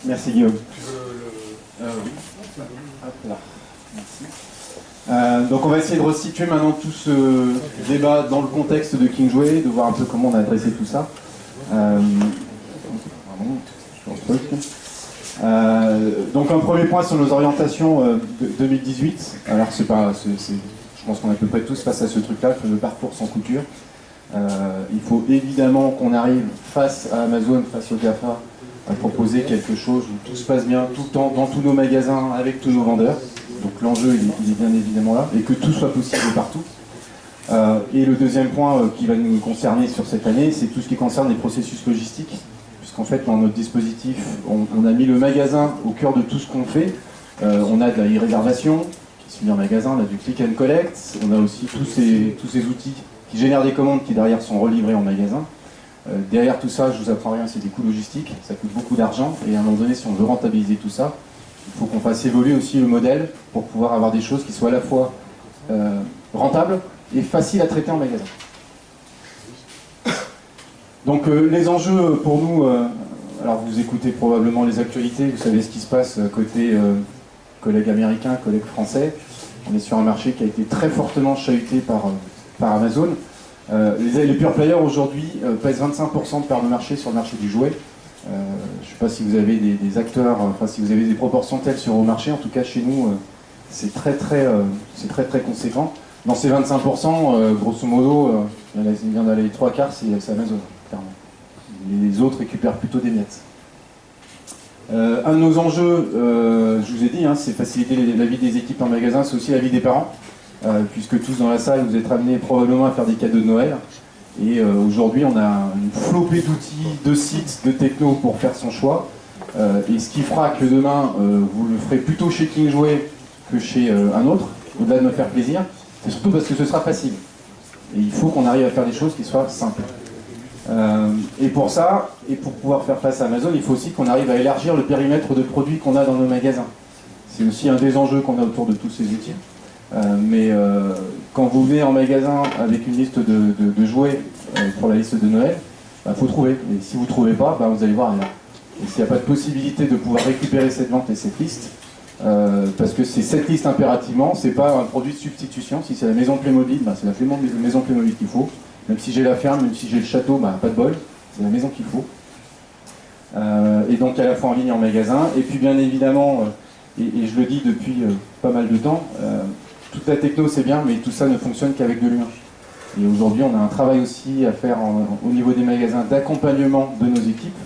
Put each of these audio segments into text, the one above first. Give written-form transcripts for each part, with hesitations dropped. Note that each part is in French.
Merci Guillaume. Oui. Hop là. Merci. Donc on va essayer de resituer maintenant tout ce débat dans le contexte de Kingsway, de voir un peu comment on a adressé tout ça. Donc un premier point sur nos orientations de 2018. Alors je pense qu'on est à peu près tous face à ce truc-là, le parcours sans couture. Il faut évidemment qu'on arrive face à Amazon, face au GAFA, à proposer quelque chose où tout se passe bien tout le temps, dans tous nos magasins, avec tous nos vendeurs. Donc l'enjeu il est bien évidemment là, et que tout soit possible partout. Et le deuxième point qui va nous concerner sur cette année, c'est tout ce qui concerne les processus logistiques. Puisqu'en fait, dans notre dispositif, on a mis le magasin au cœur de tout ce qu'on fait. On a de la e-réservation, qui se met en magasin, on a du click and collect, on a aussi tous ces outils qui génèrent des commandes qui derrière sont relivrées en magasin. Derrière tout ça, je vous apprends rien, c'est des coûts logistiques, ça coûte beaucoup d'argent, et à un moment donné, si on veut rentabiliser tout ça, il faut qu'on fasse évoluer aussi le modèle pour pouvoir avoir des choses qui soient à la fois rentables et faciles à traiter en magasin. Donc les enjeux pour nous, alors vous écoutez probablement les actualités, vous savez ce qui se passe côté collègues américains, collègues français. On est sur un marché qui a été très fortement chahuté par Amazon. Les pure players aujourd'hui pèsent 25% de part de marché sur le marché du jouet. Je ne sais pas si vous avez des acteurs, enfin si vous avez des proportions telles sur vos marchés, en tout cas chez nous c'est très conséquent. Dans ces 25%, grosso modo, il vient d'aller les 3/4, c'est Amazon, clairement. Les autres récupèrent plutôt des miettes. Un de nos enjeux, je vous ai dit, c'est faciliter la vie des équipes en magasin, c'est aussi la vie des parents, puisque tous dans la salle, vous êtes amenés probablement à faire des cadeaux de Noël. Et aujourd'hui, on a une flopée d'outils, de sites, de techno pour faire son choix. Et ce qui fera que demain, vous le ferez plutôt chez Kingsway que chez un autre, au-delà de me faire plaisir. C'est surtout parce que ce sera facile. Et il faut qu'on arrive à faire des choses qui soient simples. Et pour ça, et pour pouvoir faire face à Amazon, il faut aussi qu'on arrive à élargir le périmètre de produits qu'on a dans nos magasins. C'est aussi un des enjeux qu'on a autour de tous ces outils. Quand vous venez en magasin avec une liste de jouets pour la liste de Noël, il faut trouver. Et si vous ne trouvez pas, vous allez voir rien. Et s'il n'y a pas de possibilité de pouvoir récupérer cette vente et cette liste, parce que c'est cette liste impérativement, c'est pas un produit de substitution. Si c'est la maison Playmobil, c'est la maison Playmobil qu'il faut. Même si j'ai la ferme, même si j'ai le château, pas de bol, c'est la maison qu'il faut. Et donc à la fois en ligne et en magasin. Et puis bien évidemment, et je le dis depuis pas mal de temps, toute la techno c'est bien, mais tout ça ne fonctionne qu'avec de l'humain. Et aujourd'hui on a un travail aussi à faire au niveau des magasins d'accompagnement de nos équipes.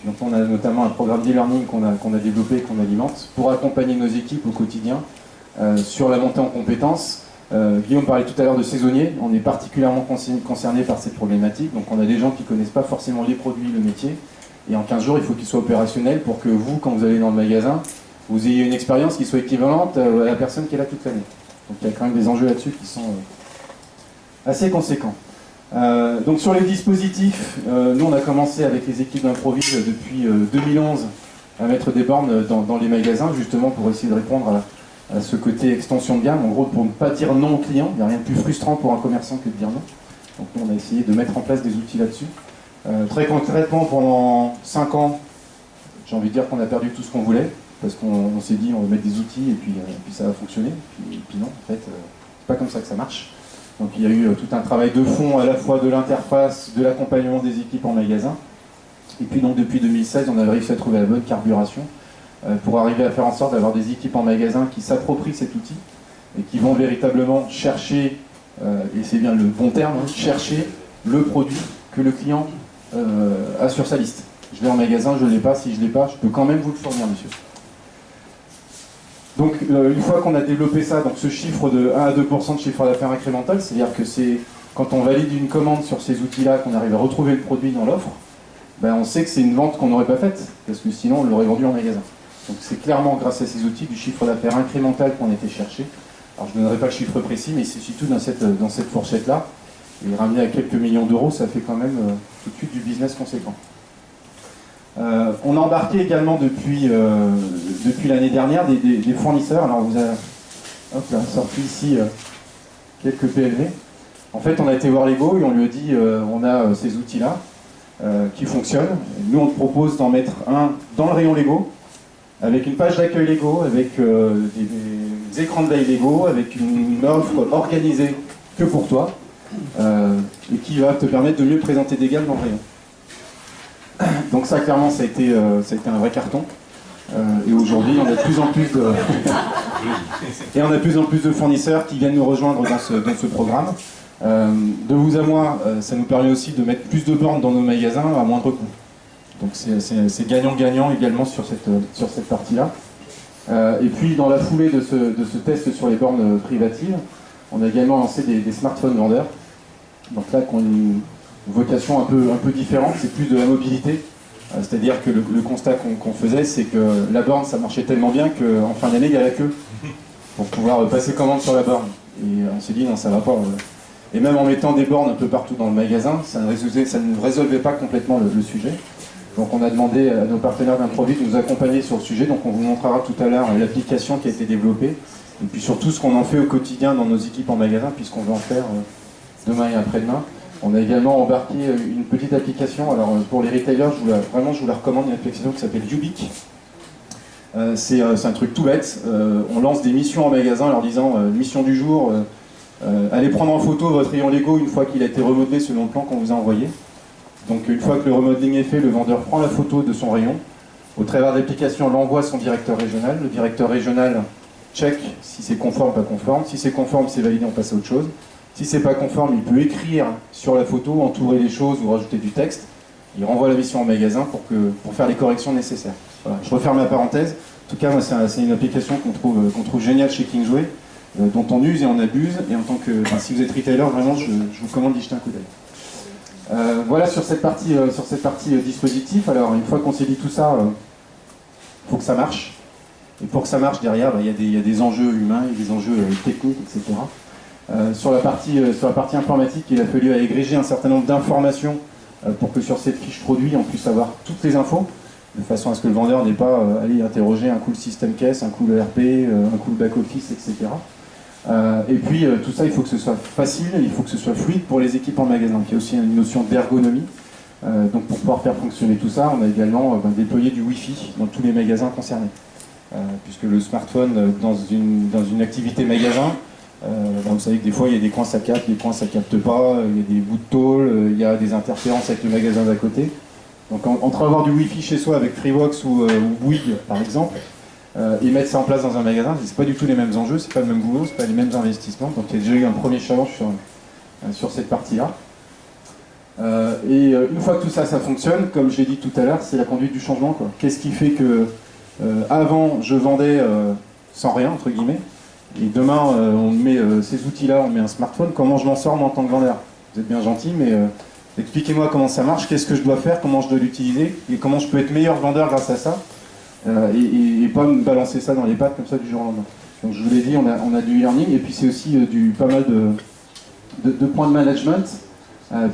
Donc on a notamment un programme d'e-learning qu'on a développé et qu'on alimente pour accompagner nos équipes au quotidien sur la montée en compétences. Guillaume parlait tout à l'heure de saisonniers, on est particulièrement concerné par cette problématique. Donc on a des gens qui ne connaissent pas forcément les produits, le métier. Et en 15 jours, il faut qu'ils soient opérationnels pour que vous, quand vous allez dans le magasin, vous ayez une expérience qui soit équivalente à la personne qui est là toute l'année. Donc il y a quand même des enjeux là-dessus qui sont assez conséquents. Donc sur les dispositifs, nous on a commencé avec les équipes d'Improvis depuis 2011 à mettre des bornes dans les magasins, justement pour essayer de répondre à ce côté extension de gamme, en gros pour ne pas dire non au client. Il n'y a rien de plus frustrant pour un commerçant que de dire non. Donc nous on a essayé de mettre en place des outils là-dessus. Très concrètement, pendant 5 ans, j'ai envie de dire qu'on a perdu tout ce qu'on voulait, parce qu'on s'est dit on va mettre des outils et puis ça va fonctionner. Et puis non, en fait, c'est pas comme ça que ça marche. Donc il y a eu tout un travail de fond, à la fois de l'interface, de l'accompagnement des équipes en magasin. Et puis donc depuis 2016, on a réussi à trouver la bonne carburation pour arriver à faire en sorte d'avoir des équipes en magasin qui s'approprient cet outil et qui vont véritablement chercher, et c'est bien le bon terme, chercher le produit que le client a sur sa liste. Je vais en magasin, je ne l'ai pas, si je ne l'ai pas, je peux quand même vous le fournir, monsieur. Donc une fois qu'on a développé ça, donc ce chiffre de 1 à 2% de chiffre d'affaires incrémental, c'est-à-dire que c'est quand on valide une commande sur ces outils-là qu'on arrive à retrouver le produit dans l'offre, on sait que c'est une vente qu'on n'aurait pas faite, parce que sinon on l'aurait vendu en magasin. Donc c'est clairement grâce à ces outils du chiffre d'affaires incrémental qu'on était cherché. Alors je ne donnerai pas le chiffre précis, mais c'est surtout dans cette fourchette-là. Et ramener à quelques millions d'euros, ça fait quand même tout de suite du business conséquent. On a embarqué également depuis l'année dernière des fournisseurs. Alors on vous a sorti ici quelques PLV. En fait, on a été voir Lego et on lui a dit on a ces outils-là qui fonctionnent. Nous, on te propose d'en mettre un dans le rayon Lego avec une page d'accueil Lego, avec des écrans de veille Lego, avec une offre organisée que pour toi, et qui va te permettre de mieux présenter des gammes dans le rayon. Donc ça, clairement, ça a été un vrai carton. Et aujourd'hui, on a de plus en plus de fournisseurs qui viennent nous rejoindre dans ce programme. De vous à moi, ça nous permet aussi de mettre plus de bornes dans nos magasins à moindre coût. Donc c'est gagnant-gagnant également sur cette partie-là. Et puis dans la foulée de ce test sur les bornes privatives, on a également lancé des smartphones vendeurs. Donc là, qui ont une vocation un peu différente, c'est plus de la mobilité. C'est-à-dire que le constat qu'on faisait, c'est que la borne, ça marchait tellement bien qu'en fin d'année, il y a la queue pour pouvoir passer commande sur la borne. Et on s'est dit, non, ça va pas. Et même en mettant des bornes un peu partout dans le magasin, ça ne résolvait pas complètement le sujet. Donc on a demandé à nos partenaires d'Improvit de nous accompagner sur le sujet. Donc on vous montrera tout à l'heure l'application qui a été développée. Et puis surtout ce qu'on en fait au quotidien dans nos équipes en magasin, puisqu'on va en faire demain et après-demain. On a également embarqué une petite application. Alors pour les retailers, je vous la recommande, une application qui s'appelle Ubique. C'est un truc tout bête. On lance des missions en magasin en leur disant mission du jour, allez prendre en photo votre rayon Lego une fois qu'il a été remodelé selon le plan qu'on vous a envoyé. Donc une fois que le remodeling est fait, le vendeur prend la photo de son rayon. Au travers de l'application, on l'envoie à son directeur régional. Le directeur régional check si c'est conforme ou pas conforme. Si c'est conforme, c'est validé, on passe à autre chose. Si c'est pas conforme, il peut écrire sur la photo, entourer les choses ou rajouter du texte. Il renvoie la mission au magasin pour faire les corrections nécessaires. Voilà. Je referme la parenthèse. En tout cas, moi, c'est une application qu'on trouve géniale chez Kingsway, dont on use et on abuse. Et en tant que, si vous êtes retailer, vraiment, je vous recommande d'y jeter un coup d'œil. Voilà sur cette partie dispositif. Alors, une fois qu'on s'est dit tout ça, il faut que ça marche. Et pour que ça marche, derrière, il y a des enjeux humains, il y a des enjeux techniques, etc. Sur la partie informatique, il a fallu agréger un certain nombre d'informations pour que sur cette fiche produit, on puisse avoir toutes les infos, de façon à ce que le vendeur n'ait pas allé interroger un coup le système caisse, un coup le RP, un coup le back-office, etc. Et puis tout ça, il faut que ce soit facile, il faut que ce soit fluide pour les équipes en magasin. Il y a aussi une notion d'ergonomie. Donc pour pouvoir faire fonctionner tout ça, on a également déployé du Wi-Fi dans tous les magasins concernés. Puisque le smartphone, dans une activité magasin, vous savez que des fois il y a des coins ça capte, des coins ça capte pas, il y a des bouts de tôle, il y a des interférences avec le magasin d'à côté. Donc entre avoir du Wi-Fi chez soi avec Freevox ou Bouygues par exemple, et mettre ça en place dans un magasin, c'est pas du tout les mêmes enjeux, c'est pas le même boulot, c'est pas les mêmes investissements. Donc il y a déjà eu un premier challenge sur cette partie-là. Et une fois que tout ça fonctionne, comme je l'ai dit tout à l'heure, c'est la conduite du changement. Qu'est-ce qui fait que avant je vendais sans rien entre guillemets, et demain on met ces outils-là, on met un smartphone, comment je m'en sors moi en tant que vendeur? Vous êtes bien gentil, mais expliquez-moi comment ça marche, qu'est-ce que je dois faire, comment je dois l'utiliser, et comment je peux être meilleur vendeur grâce à ça, et pas me balancer ça dans les pattes comme ça du jour au lendemain. Donc je vous l'ai dit, on a du e-learning, et puis c'est aussi pas mal de points de management,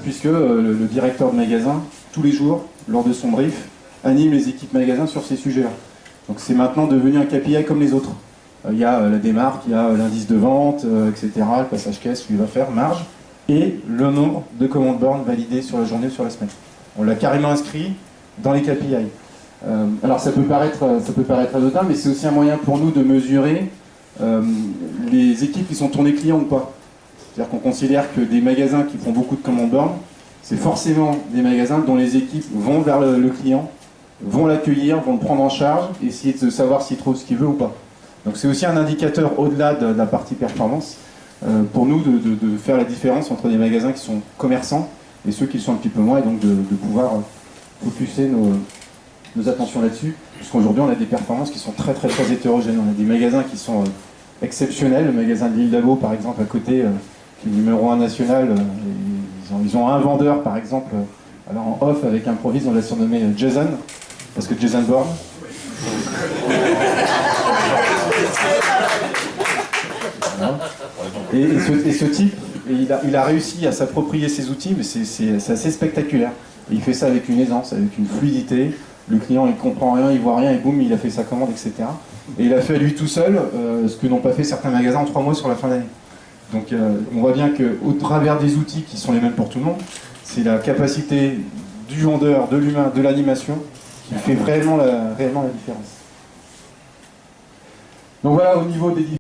puisque le directeur de magasin, tous les jours, lors de son brief, anime les équipes magasins sur ces sujets-là. Donc c'est maintenant devenu un KPI comme les autres. Il y a la démarque, il y a l'indice de vente, etc., le passage caisse, lui va faire, marge, et le nombre de commandes bornes validées sur la journée ou sur la semaine. On l'a carrément inscrit dans les KPI. Alors ça peut paraître anodin, mais c'est aussi un moyen pour nous de mesurer les équipes qui sont tournées clients ou pas. C'est-à-dire qu'on considère que des magasins qui font beaucoup de commandes bornes, c'est forcément des magasins dont les équipes vont vers le client, vont l'accueillir, vont le prendre en charge, essayer de savoir s'il trouve ce qu'il veut ou pas. Donc c'est aussi un indicateur au-delà de la partie performance pour nous de faire la différence entre des magasins qui sont commerçants et ceux qui le sont un petit peu moins, et donc de pouvoir focuser nos attentions là-dessus, puisqu'aujourd'hui on a des performances qui sont très très très hétérogènes. On a des magasins qui sont exceptionnels, le magasin de l'Île d'Abo par exemple à côté, qui est le numéro 1 national, ils ont un vendeur par exemple, alors en off avec Improvise on l'a surnommé Jason, parce que Jason Bourne. Et ce type, il a réussi à s'approprier ces outils, mais c'est assez spectaculaire. Et il fait ça avec une aisance, avec une fluidité. Le client il comprend rien, il voit rien, et boum, il a fait sa commande, etc. Et il a fait à lui tout seul ce que n'ont pas fait certains magasins en 3 mois sur la fin d'année. Donc on voit bien qu'au travers des outils qui sont les mêmes pour tout le monde, c'est la capacité du vendeur, de l'humain, de l'animation qui fait réellement la différence. Donc voilà, au niveau des